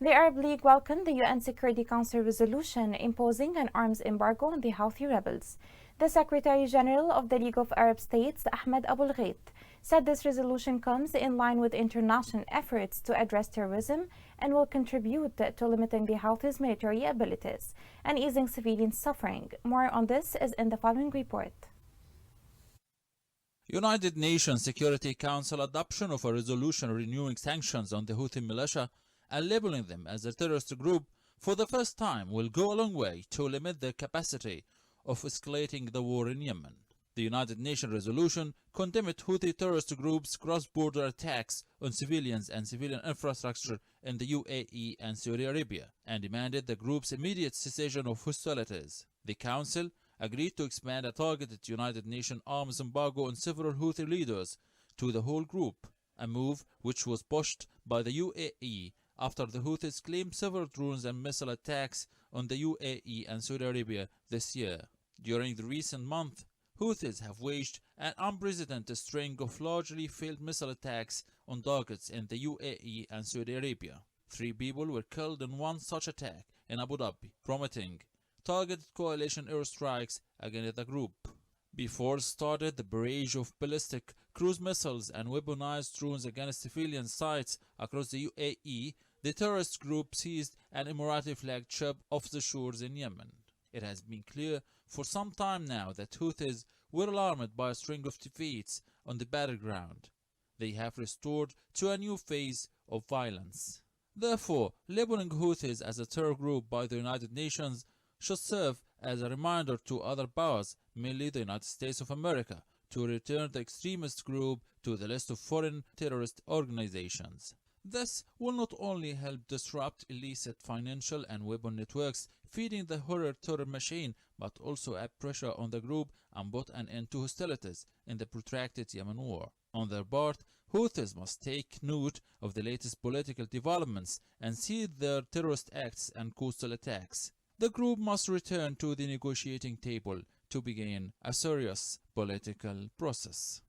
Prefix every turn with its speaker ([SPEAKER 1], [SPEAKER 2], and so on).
[SPEAKER 1] The Arab League welcomed the UN Security Council resolution imposing an arms embargo on the Houthi rebels. The Secretary General of the League of Arab States, Ahmed Abul Ghait, said this resolution comes in line with international efforts to address terrorism and will contribute to limiting the Houthis' military abilities and easing civilian suffering. More on this is in the following report.
[SPEAKER 2] United Nations Security Council adoption of a resolution renewing sanctions on the Houthi militia and labeling them as a terrorist group for the first time will go a long way to limit their capacity of escalating the war in Yemen. The United Nations resolution condemned Houthi terrorist groups' cross-border attacks on civilians and civilian infrastructure in the UAE and Saudi Arabia and demanded the group's immediate cessation of hostilities. The Council agreed to expand a targeted United Nations arms embargo on several Houthi leaders to the whole group, a move which was pushed by the UAE after the Houthis claimed several drones and missile attacks on the UAE and Saudi Arabia this year. During the recent month, Houthis have waged an unprecedented string of largely failed missile attacks on targets in the UAE and Saudi Arabia. 3 people were killed in one such attack in Abu Dhabi, prompting targeted coalition airstrikes against the group. Before started the barrage of ballistic cruise missiles and weaponized drones against civilian sites across the UAE, the terrorist group seized an Emirati flagged ship off the shores in Yemen. It has been clear for some time now that Houthis were alarmed by a string of defeats on the battleground. They have restored to a new phase of violence. Therefore, labeling Houthis as a terror group by the United Nations should serve as a reminder to other powers, mainly the United States of America, to return the extremist group to the list of foreign terrorist organizations. This will not only help disrupt illicit financial and weapon networks feeding the horror terror machine, but also add pressure on the group and put an end to hostilities in the protracted Yemen war. On their part, Houthis must take note of the latest political developments and cease their terrorist acts and coastal attacks. The group must return to the negotiating table to begin a serious political process.